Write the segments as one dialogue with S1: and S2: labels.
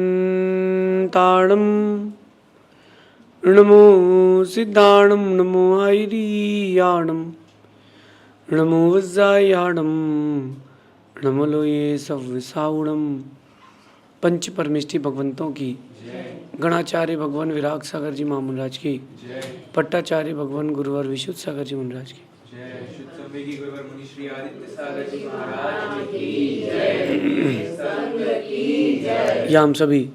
S1: ताणं नमो सिद्धाणं नमो आयर्याणं नमो वज्रायाणं नमो लोये सव्विसाउणं। पंच परमेष्ठी भगवंतों की, गणाचार्य भगवान विराग सागर जी महामंडराज की, पट्टाचार्य भगवान गुरुवर विशुद्ध सागर जी महाराज की, या हम सभी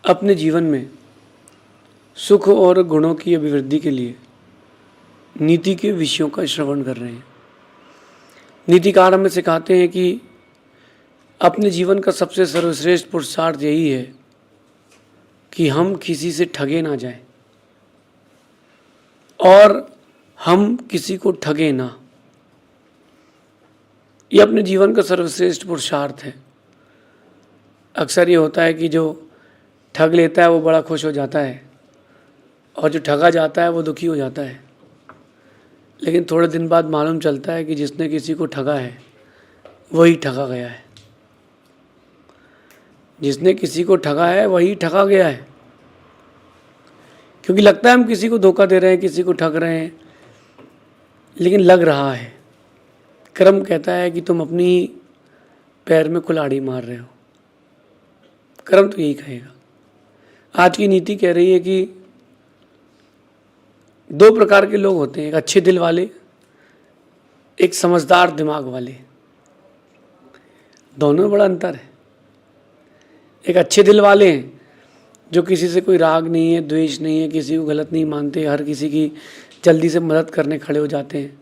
S1: अपने जीवन में सुख और गुणों की अभिवृद्धि के लिए नीति के विषयों का श्रवण कर रहे हैं। नीतिकार हमें सिखाते हैं कि अपने जीवन का सबसे सर्वश्रेष्ठ पुरुषार्थ यही है कि हम किसी से ठगे ना जाएं और हम किसी को ठगे ना। ये अपने जीवन का सर्वश्रेष्ठ पुरुषार्थ है। अक्सर ये होता है कि जो ठग लेता है वो बड़ा खुश हो जाता है और जो ठगा जाता है वो दुखी हो जाता है। लेकिन थोड़े दिन बाद मालूम चलता है कि जिसने किसी को ठगा है वही ठगा गया है। जिसने किसी को ठगा है वही ठगा गया है। क्योंकि लगता है हम किसी को धोखा दे रहे हैं, किसी को ठग रहे हैं, लेकिन लग रहा है। कर्म कहता है कि तुम अपनी ही पैर में कुल्हाड़ी मार रहे हो। कर्म तो यही कहेगा। आज की नीति कह रही है कि दो प्रकार के लोग होते हैं, एक अच्छे दिल वाले, एक समझदार दिमाग वाले। दोनों में बड़ा अंतर है। एक अच्छे दिल वाले हैं जो किसी से कोई राग नहीं है, द्वेष नहीं है, किसी को गलत नहीं मानते, हर किसी की जल्दी से मदद करने खड़े हो जाते हैं।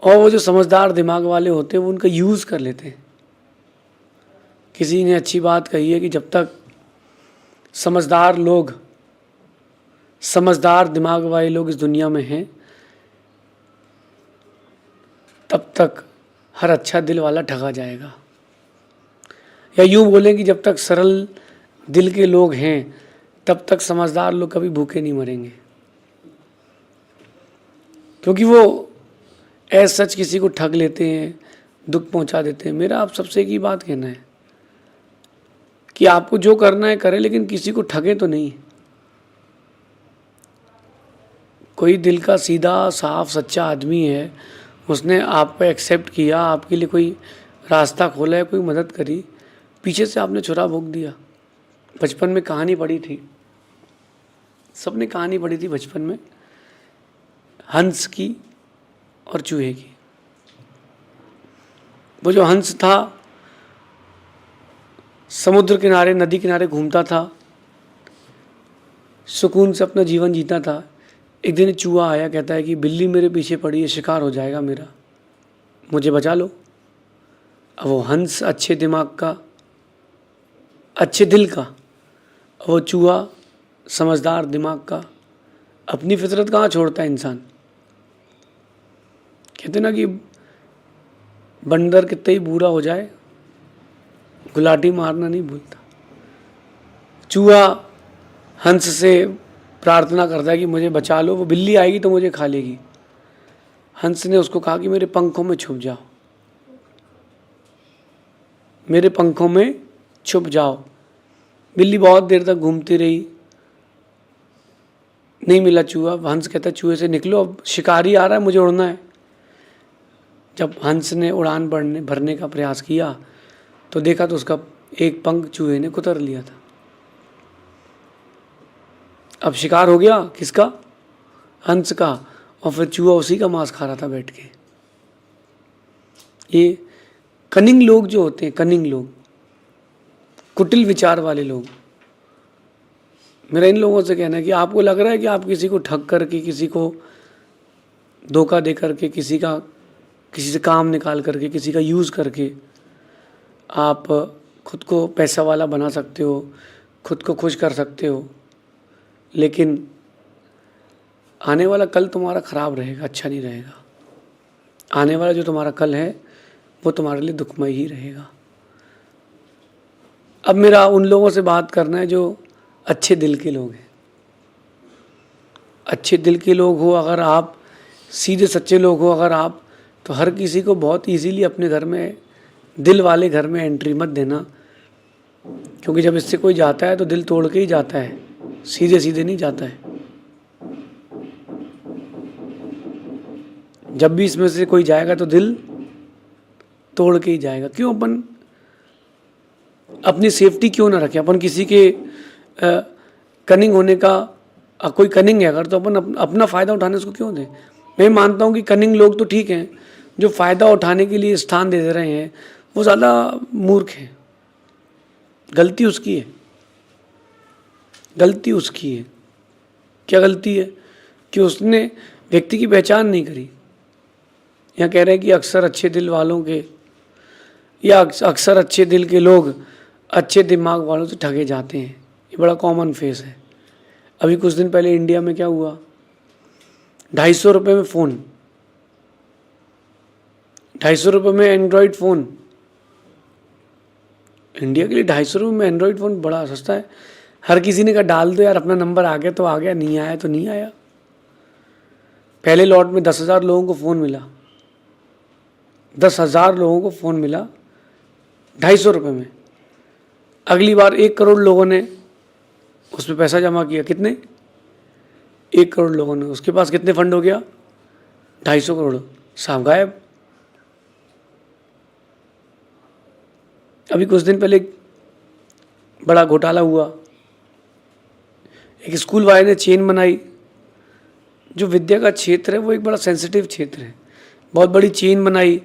S1: और वो जो समझदार दिमाग वाले होते हैं वो उनका यूज़ कर लेते हैं। किसी ने अच्छी बात कही है कि जब तक समझदार लोग, समझदार दिमाग वाले लोग इस दुनिया में हैं तब तक हर अच्छा दिल वाला ठगा जाएगा। या यूँ बोलें कि जब तक सरल दिल के लोग हैं तब तक समझदार लोग कभी भूखे नहीं मरेंगे। क्योंकि वो ऐसा सच किसी को ठग लेते हैं, दुख पहुंचा देते हैं। मेरा आप सबसे एक ही बात कहना है कि आपको जो करना है करें, लेकिन किसी को ठगे तो नहीं। कोई दिल का सीधा साफ सच्चा आदमी है, उसने आपको एक्सेप्ट किया, आपके लिए कोई रास्ता खोला है, कोई मदद करी, पीछे से आपने छुरा भोंक दिया। बचपन में कहानी पढ़ी थी, सबने कहानी पढ़ी थी बचपन में, हंस की और चूहे की। वो जो हंस था समुद्र किनारे, नदी किनारे घूमता था, सुकून से अपना जीवन जीता था। एक दिन चूहा आया, कहता है कि बिल्ली मेरे पीछे पड़ी है, शिकार हो जाएगा मेरा, मुझे बचा लो। अब वो हंस अच्छे दिमाग का, अच्छे दिल का, वो चूहा समझदार दिमाग का, अपनी फितरत कहाँ छोड़ता है इंसान। कहते ना कि बंदर कितना ही बूढ़ा हो जाए गुलाटी मारना नहीं भूलता। चूहा हंस से प्रार्थना करता है कि मुझे बचा लो, वो बिल्ली आएगी तो मुझे खा लेगी। हंस ने उसको कहा कि मेरे पंखों में छुप जाओ, मेरे पंखों में छुप जाओ। बिल्ली बहुत देर तक घूमती रही, नहीं मिला चूहा। हंस कहता चूहे से निकलो, अब शिकारी आ रहा है, मुझे उड़ना है। जब हंस ने उड़ान भरने का प्रयास किया तो देखा तो उसका एक पंख चूहे ने कुतर लिया था। अब शिकार हो गया किसका? हंस का। और फिर चूहा उसी का मांस खा रहा था बैठ के। ये कनिंग लोग जो होते हैं, कनिंग लोग, कुटिल विचार वाले लोग, मेरा इन लोगों से कहना है कि आपको लग रहा है कि आप किसी को ठग करके, किसी को धोखा दे करके, किसी से काम निकाल करके, किसी का यूज़ करके आप खुद को पैसा वाला बना सकते हो, खुद को खुश कर सकते हो, लेकिन आने वाला कल तुम्हारा ख़राब रहेगा, अच्छा नहीं रहेगा। आने वाला जो तुम्हारा कल है वो तुम्हारे लिए दुखमय ही रहेगा। अब मेरा उन लोगों से बात करना है जो अच्छे दिल के लोग हैं। अच्छे दिल के लोग हो अगर आप, सीधे सच्चे लोग हो अगर आप, तो हर किसी को बहुत इजीली अपने घर में, दिल वाले घर में एंट्री मत देना। क्योंकि जब इससे कोई जाता है तो दिल तोड़ के ही जाता है, सीधे सीधे नहीं जाता है। जब भी इसमें से कोई जाएगा तो दिल तोड़ के ही जाएगा। क्यों अपन अपनी सेफ्टी क्यों ना रखें? अपन किसी के कनिंग होने का, कोई कनिंग है अगर, तो अपन अपना फ़ायदा उठाने उसको क्यों दें? मैं मानता हूँ कि कनिंग लोग तो ठीक हैं, जो फ़ायदा उठाने के लिए स्थान दे रहे हैं वो ज़्यादा मूर्ख हैं। गलती उसकी है, गलती उसकी है। क्या गलती है? कि उसने व्यक्ति की पहचान नहीं करी। यहाँ कह रहे हैं कि अक्सर अच्छे दिल वालों के, या अक्सर अच्छे दिल के लोग अच्छे दिमाग वालों से ठगे जाते हैं। ये बड़ा कॉमन फेस है। अभी कुछ दिन पहले इंडिया में क्या हुआ, 250 रुपये में फ़ोन, 250 रुपये में एंड्रॉयड फ़ोन। इंडिया के लिए 250 रुपये में एंड्रॉयड फ़ोन बड़ा सस्ता है। हर किसी ने कहा डाल दो यार, अपना नंबर आ गया तो आ गया, नहीं आया तो नहीं आया। पहले लॉट में 10,000 लोगों को फ़ोन मिला, 10,000 लोगों को फ़ोन मिला 250 रुपये में। अगली बार 1 करोड़ लोगों ने उस पर पैसा जमा किया। कितने? 1 करोड़ लोगों ने। उसके पास कितने फंड हो गया? 250 करोड़। साहब गायब। अभी कुछ दिन पहले बड़ा घोटाला हुआ, एक स्कूल वाले ने चेन बनाई। जो विद्या का क्षेत्र है वो एक बड़ा सेंसिटिव क्षेत्र है। बहुत बड़ी चेन बनाई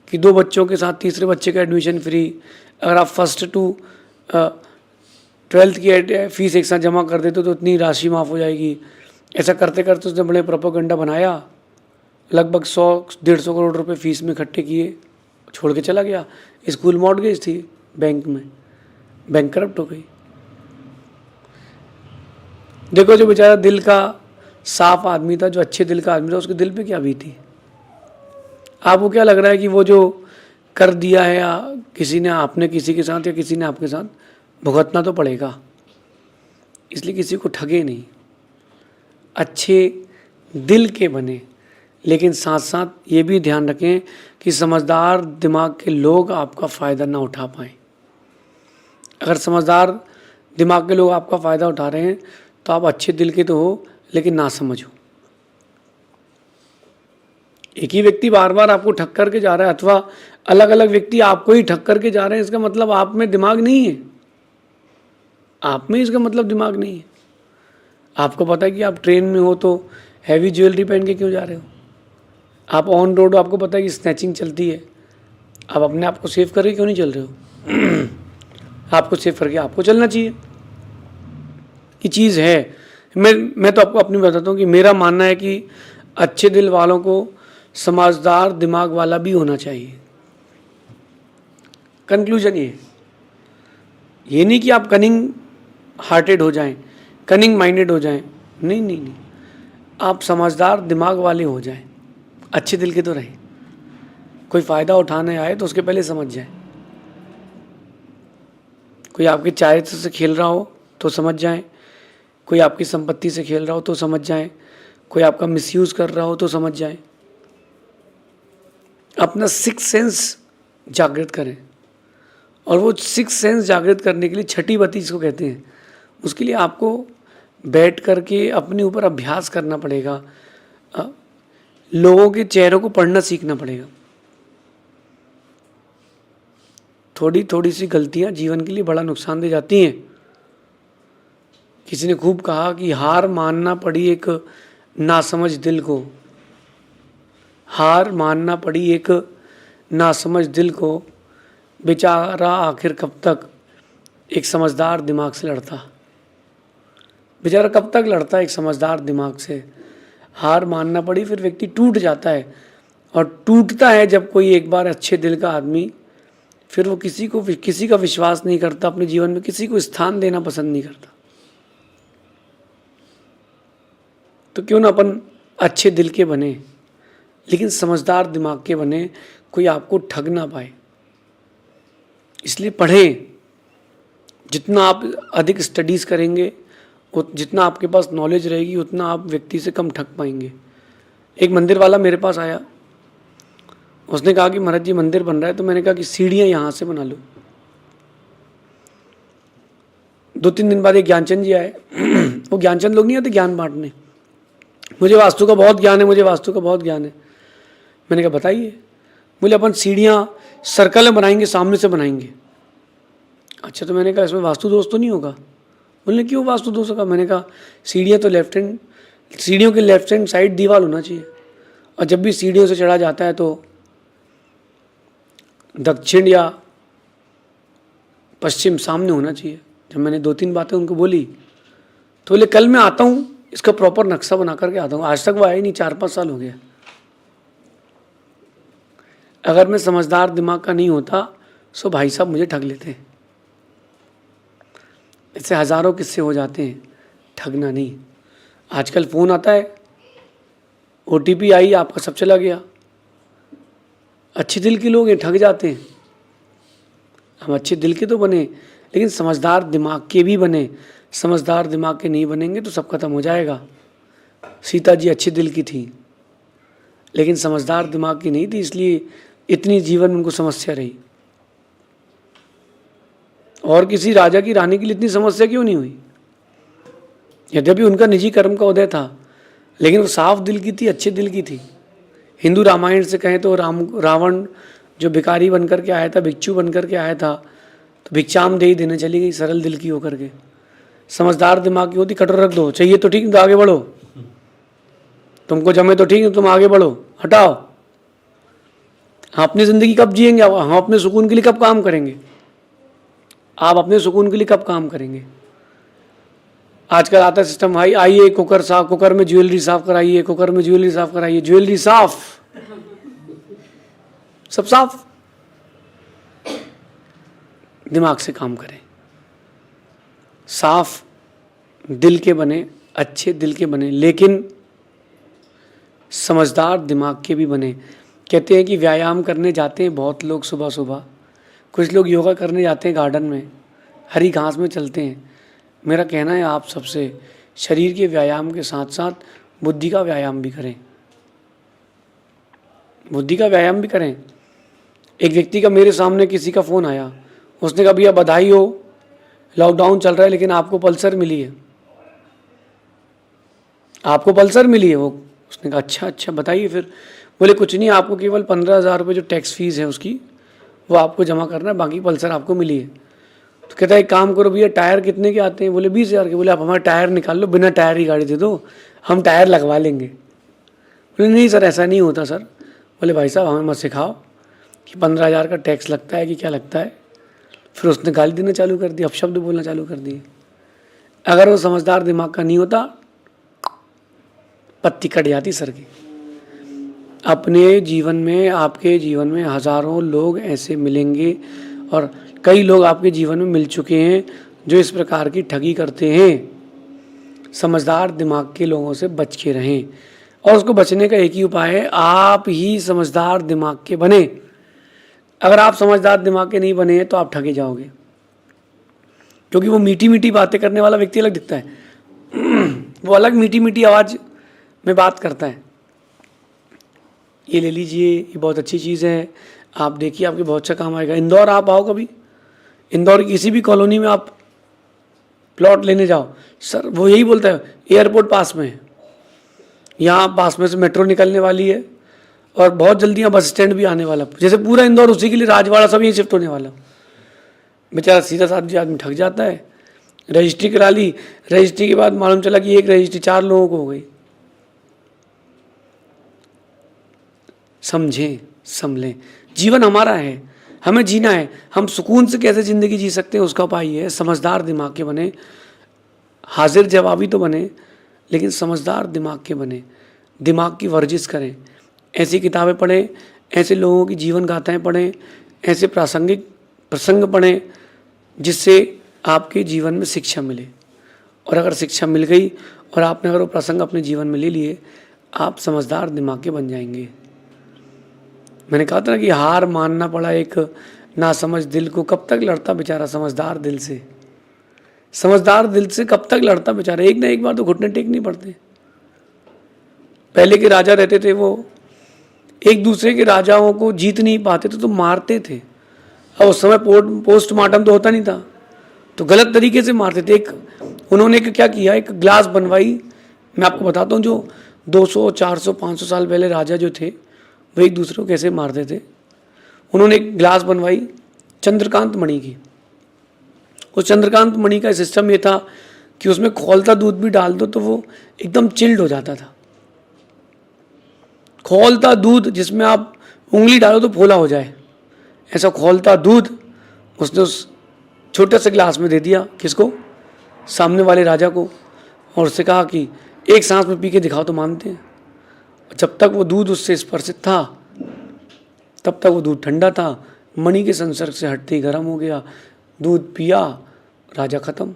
S1: कि 2 बच्चों के साथ तीसरे बच्चे का एडमिशन फ्री। अगर आप फर्स्ट टू 12th की फीस एक साथ जमा कर देते तो इतनी राशि माफ़ हो जाएगी। ऐसा करते करते उसने बड़े प्रोपेगेंडा बनाया, लगभग 100-150 करोड़ रुपए फीस में इकट्ठे किए, छोड़ के चला गया। स्कूल मॉर्टगेज थी बैंक में, बैंक करप्ट हो गई। देखो जो बेचारा दिल का साफ आदमी था, जो अच्छे दिल का आदमी था, उसके दिल पे क्या बीती। आपको क्या लग रहा है कि वो जो कर दिया है या किसी ने, आपने किसी के साथ या किसी ने आपके साथ, भुगतना तो पड़ेगा। इसलिए किसी को ठगे नहीं, अच्छे दिल के बने, लेकिन साथ साथ ये भी ध्यान रखें कि समझदार दिमाग के लोग आपका फ़ायदा ना उठा पाएँ। अगर समझदार दिमाग के लोग आपका फ़ायदा उठा रहे हैं तो आप अच्छे दिल के तो हो, लेकिन ना समझो। एक ही व्यक्ति बार बार आपको ठग करके जा रहा है, अथवा अलग अलग व्यक्ति आपको ही ठग करके जा रहे हैं, इसका मतलब आप में दिमाग नहीं है। आप में इसका मतलब दिमाग नहीं है। आपको पता है कि आप ट्रेन में हो तो हैवी ज्वेलरी पहन के क्यों जा रहे हो? आप ऑन रोड, आपको पता है कि स्नैचिंग चलती है, आप अपने आप को सेव करके क्यों नहीं चल रहे हो? आपको सेव करके आपको चलना चाहिए। ये चीज़ है। मैं तो आपको अपनी बताता हूँ कि मेरा मानना है कि अच्छे दिल वालों को समझदार दिमाग वाला भी होना चाहिए। कंक्लूजन ये नहीं कि आप कनिंग हार्टेड हो जाएं, कनिंग माइंडेड हो जाएं, नहीं नहीं नहीं, आप समझदार दिमाग वाले हो जाएं, अच्छे दिल के तो रहें। कोई फ़ायदा उठाने आए तो उसके पहले समझ जाएं। कोई आपके चारित्र से खेल रहा हो तो समझ जाएं, कोई आपकी संपत्ति से खेल रहा हो तो समझ जाएं, कोई आपका मिसयूज़ कर रहा हो तो समझ जाएं। अपना सिक्स सेंस जागृत करें, और वो सिक्स सेंस जागृत करने के लिए छठी बत्ती जिसको कहते हैं, उसके लिए आपको बैठ करके अपने ऊपर अभ्यास करना पड़ेगा। लोगों के चेहरों को पढ़ना सीखना पड़ेगा। थोड़ी थोड़ी सी गलतियां जीवन के लिए बड़ा नुकसान दे जाती हैं। किसी ने खूब कहा कि हार मानना पड़ी एक नासमझ दिल को, हार मानना पड़ी एक नासमझ दिल को, बेचारा आखिर कब तक एक समझदार दिमाग से लड़ता। बेचारा कब तक लड़ता एक समझदार दिमाग से। हार मानना पड़ी, फिर व्यक्ति टूट जाता है, और टूटता है जब कोई एक बार अच्छे दिल का आदमी, फिर वो किसी का विश्वास नहीं करता, अपने जीवन में किसी को स्थान देना पसंद नहीं करता। तो क्यों ना अपन अच्छे दिल के बने, लेकिन समझदार दिमाग के बने, कोई आपको ठग ना पाए। इसलिए पढ़ें। जितना आप अधिक स्टडीज़ करेंगे, जितना आपके पास नॉलेज रहेगी, उतना आप व्यक्ति से कम ठग पाएंगे। एक मंदिर वाला मेरे पास आया, उसने कहा कि महाराज जी मंदिर बन रहा है, तो मैंने कहा कि सीढ़ियाँ यहाँ से बना लो। 2-3 दिन बाद एक ज्ञानचंद जी आए। वो ज्ञानचंद लोग नहीं आते ज्ञान बांटने, मुझे वास्तु का बहुत ज्ञान है, मुझे वास्तु का बहुत ज्ञान है। मैंने कहा बताइए। बोले अपन सीढ़ियाँ सर्कल में बनाएंगे, सामने से बनाएंगे। अच्छा, तो मैंने कहा इसमें वास्तु दोष तो नहीं होगा? बोले क्यों वास्तु दोष होगा? मैंने कहा सीढ़ियाँ तो लेफ्ट हैंड, सीढ़ियों के लेफ्ट हैंड साइड दीवार होना चाहिए, और जब भी सीढ़ियों से चढ़ा जाता है तो दक्षिण या पश्चिम सामने होना चाहिए। जब मैंने 2-3 बातें उनको बोली तो बोले कल मैं आता हूँ, इसका प्रॉपर नक्शा बना करके आता हूँ। आज तक वो आए नहीं, 4-5 साल हो गया। अगर मैं समझदार दिमाग का नहीं होता सो भाई साहब मुझे ठग लेते। इससे हज़ारों किस्से हो जाते हैं, ठगना नहीं। आजकल फ़ोन आता है, OTP आई, आपका सब चला गया। अच्छे दिल के लोग हैं, ठग जाते हैं। हम अच्छे दिल के तो बने, लेकिन समझदार दिमाग के भी बने। समझदार दिमाग के नहीं बनेंगे तो सब खत्म हो जाएगा। सीता जी अच्छे दिल की थी, लेकिन समझदार दिमाग की नहीं थी, इसलिए इतनी जीवन में उनको समस्या रही। और किसी राजा की रानी के लिए इतनी समस्या क्यों नहीं हुई? यद्यपि उनका निजी कर्म का उदय था, लेकिन वो साफ दिल की थी, अच्छे दिल की थी। हिंदू रामायण से कहें तो रावण जो भिखारी बनकर के आया था, भिक्षु बनकर के आया था, तो भिक्षाम दे ही देने चली गई, सरल दिल की होकर के। समझदार दिमाग की होती, कटोर रख दो, चाहिए तो ठीक, तो आगे बढ़ो, तुमको जमे तो ठीक है, तुम आगे बढ़ो, हटाओ। हम अपनी ज़िंदगी कब जिएंगे? हम अपने सुकून के लिए कब काम करेंगे? आप अपने सुकून के लिए कब काम करेंगे? आजकल आता सिस्टम, भाई आइए कुकर साफ, कुकर में ज्वेलरी साफ कराइए, कुकर में ज्वेलरी साफ कराइए, ज्वेलरी साफ, सब साफ। दिमाग से काम करें, साफ दिल के बने, अच्छे दिल के बने, लेकिन समझदार दिमाग के भी बने। कहते हैं कि व्यायाम करने जाते हैं बहुत लोग सुबह सुबह, कुछ लोग योगा करने जाते हैं गार्डन में, हरी घास में चलते हैं। मेरा कहना है आप सबसे, शरीर के व्यायाम के साथ साथ बुद्धि का व्यायाम भी करें, बुद्धि का व्यायाम भी करें। एक व्यक्ति का मेरे सामने किसी का फ़ोन आया, उसने कहा भैया बधाई हो, लॉकडाउन चल रहा है लेकिन आपको पल्सर मिली है, आपको पल्सर मिली है। वो उसने कहा अच्छा अच्छा बताइए फिर। बोले कुछ नहीं, आपको केवल 15,000 रुपये जो टैक्स फीस है उसकी वो आपको जमा करना है, बाकी पल्सर आपको मिली है। तो कहता है एक काम करो भैया, टायर कितने के आते हैं? बोले 20,000 के। बोले आप हमारे टायर निकाल लो, बिना टायर की गाड़ी दे दो, हम टायर लगवा लेंगे। बोले नहीं सर ऐसा नहीं होता सर। बोले भाई साहब हमें मत सिखाओ कि 15,000 का टैक्स लगता है कि क्या लगता है। फिर उसने गाली देना चालू कर दी, अपशब्द बोलना चालू कर दिए। अगर वो समझदार दिमाग का नहीं होता, पत्ती कट जाती सर की। अपने जीवन में, आपके जीवन में हज़ारों लोग ऐसे मिलेंगे, और कई लोग आपके जीवन में मिल चुके हैं जो इस प्रकार की ठगी करते हैं। समझदार दिमाग के लोगों से बच के रहें, और उसको बचने का एक ही उपाय है, आप ही समझदार दिमाग के बने। अगर आप समझदार दिमाग के नहीं बने हैं तो आप ठगे जाओगे, क्योंकि वो मीठी मीठी बातें करने वाला व्यक्ति अलग दिखता है। वो अलग मीठी मीठी आवाज़ में बात करता है, ये ले लीजिए, ये बहुत अच्छी चीज़ है, आप देखिए आपके बहुत अच्छा काम आएगा। इंदौर आप आओ कभी, इंदौर की किसी भी कॉलोनी में आप प्लॉट लेने जाओ, सर वो यही बोलता है एयरपोर्ट पास में है, यहाँ पास में से मेट्रो निकलने वाली है, और बहुत जल्दी यहाँ बस स्टैंड भी आने वाला। जैसे पूरा इंदौर उसी के लिए, राजवाड़ा सब यहीं शिफ्ट होने वाला। बेचारा सीधा साधा आदमी ठग जाता है। रजिस्ट्री करा ली, रजिस्ट्री के बाद मालूम चला कि एक रजिस्ट्री 4 लोगों को हो गई। समझें, संभलें, जीवन हमारा है, हमें जीना है। हम सुकून से कैसे ज़िंदगी जी सकते हैं उसका उपाय है समझदार दिमाग के बने। हाजिर जवाबी तो बने, लेकिन समझदार दिमाग के बने। दिमाग की वर्जिश करें, ऐसी किताबें पढ़ें, ऐसे लोगों की जीवन गाथाएँ पढ़ें, ऐसे प्रासंगिक प्रसंग पढ़ें जिससे आपके जीवन में शिक्षा मिले। और अगर शिक्षा मिल गई और आपने अगर वो प्रसंग अपने जीवन में ले लिए, आप समझदार दिमाग के बन जाएंगे। मैंने कहा था ना कि हार मानना पड़ा एक नासमझ दिल को, कब तक लड़ता बेचारा समझदार दिल से। समझदार दिल से कब तक लड़ता बेचारा, एक ना एक बार तो घुटने टेकने पड़ते। पहले के राजा रहते थे, वो एक दूसरे के राजाओं को जीत नहीं पाते थे तो मारते थे। अब उस समय पोस्टमार्टम तो होता नहीं था, तो गलत तरीके से मारते थे। एक उन्होंने क्या किया, एक ग्लास बनवाई। मैं आपको बताता हूँ, जो 200 400 500 साल पहले राजा जो थे वो एक दूसरे को कैसे मारते थे। उन्होंने एक ग्लास बनवाई चंद्रकांत मणि की। उस चंद्रकांत मणि का सिस्टम ये था कि उसमें खौलता दूध भी डाल दो तो वो एकदम चिल्ड हो जाता था। खौलता दूध जिसमें आप उंगली डालो तो फोला हो जाए, ऐसा खौलता दूध उसने उस छोटे से गिलास में दे दिया। किसको? सामने वाले राजा को। और उससे कहा कि एक सांस में पी के दिखाओ तो मानते हैं। जब तक वो दूध उससे स्पर्शित था तब तक वो दूध ठंडा था। मणि के संसर्ग से हटते ही गर्म हो गया। दूध पिया, राजा खत्म।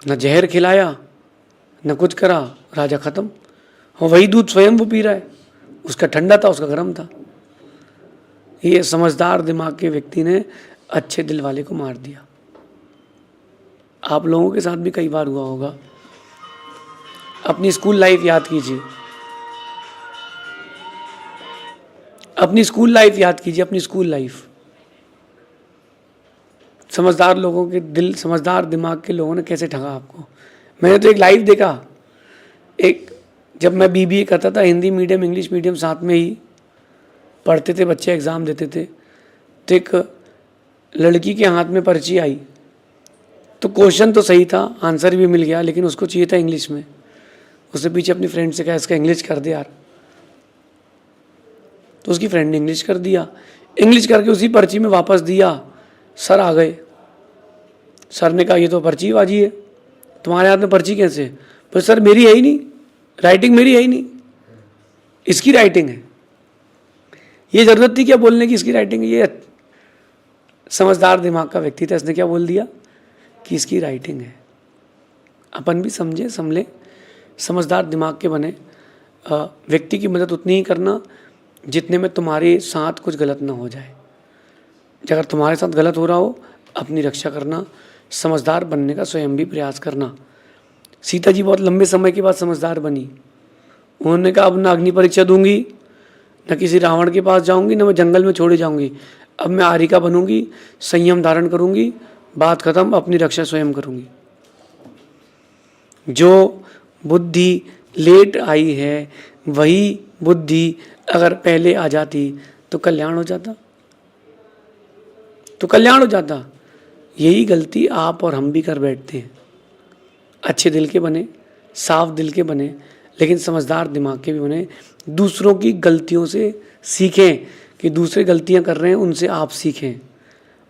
S1: न जहर खिलाया न कुछ करा, राजा खत्म। और वही दूध स्वयं वो पी रहा है, उसका ठंडा था, उसका गर्म था। ये समझदार दिमाग के व्यक्ति ने अच्छे दिल वाले को मार दिया। आप लोगों के साथ भी कई बार हुआ होगा। अपनी स्कूल लाइफ याद कीजिए, अपनी स्कूल लाइफ याद कीजिए, अपनी स्कूल लाइफ। समझदार लोगों के दिल, समझदार दिमाग के लोगों ने कैसे ठगा आपको। मैंने तो एक लाइव देखा, एक जब मैं बीबीए करता था, हिंदी मीडियम इंग्लिश मीडियम साथ में ही पढ़ते थे, बच्चे एग्ज़ाम देते थे, तो एक लड़की के हाथ में पर्ची आई। तो क्वेश्चन तो सही था, आंसर भी मिल गया, लेकिन उसको चाहिए था इंग्लिश में। उसने पीछे अपनी फ्रेंड से कहा इसका इंग्लिश कर दे यार। तो उसकी फ्रेंड ने इंग्लिश कर दिया। इंग्लिश करके उसी पर्ची में वापस दिया। सर आ गए। सर ने कहा ये तो पर्चीबाजी है, तुम्हारे हाथ में पर्ची कैसे? पर सर मेरी है ही नहीं, राइटिंग मेरी है ही नहीं, इसकी राइटिंग है। ये ज़रूरत थी क्या बोलने की इसकी राइटिंग है? ये समझदार दिमाग का व्यक्ति था, इसने क्या बोल दिया कि इसकी राइटिंग है। अपन भी समझे समझे, समझदार दिमाग के बने। व्यक्ति की मदद उतनी ही करना जितने में तुम्हारे साथ कुछ गलत ना हो जाए। अगर तुम्हारे साथ गलत हो रहा हो, अपनी रक्षा करना, समझदार बनने का स्वयं भी प्रयास करना। सीता जी बहुत लंबे समय के बाद समझदार बनी। उन्होंने कहा अब ना अग्नि परीक्षा दूंगी, न किसी रावण के पास जाऊंगी, न मैं जंगल में छोड़ी जाऊंगी। अब मैं आरिका बनूंगी, संयम धारण करूंगी, बात खत्म, अपनी रक्षा स्वयं करूंगी। जो बुद्धि लेट आई है वही बुद्धि अगर पहले आ जाती तो कल्याण हो जाता, तो कल्याण हो जाता। यही गलती आप और हम भी कर बैठते हैं। अच्छे दिल के बने, साफ दिल के बने, लेकिन समझदार दिमाग के भी बने। दूसरों की गलतियों से सीखें कि दूसरे गलतियां कर रहे हैं, उनसे आप सीखें।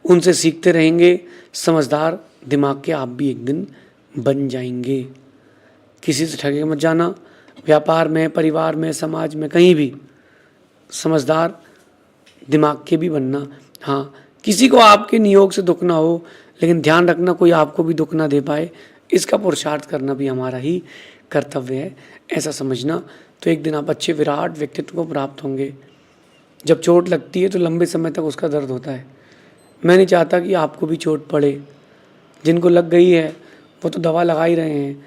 S1: उनसे सीखते रहेंगे, समझदार दिमाग के आप भी एक दिन बन जाएंगे। किसी से ठगे मत जाना, व्यापार में, परिवार में, समाज में, कहीं भी समझदार दिमाग के भी बनना। हाँ, किसी को आपके नियोग से दुख ना हो, लेकिन ध्यान रखना कोई आपको भी दुख ना दे पाए, इसका पुरुषार्थ करना भी हमारा ही कर्तव्य है, ऐसा समझना। तो एक दिन आप अच्छे विराट व्यक्तित्व को प्राप्त होंगे। जब चोट लगती है तो लंबे समय तक उसका दर्द होता है। मैं नहीं चाहता कि आपको भी चोट पड़े। जिनको लग गई है वो तो दवा लगा ही रहे हैं,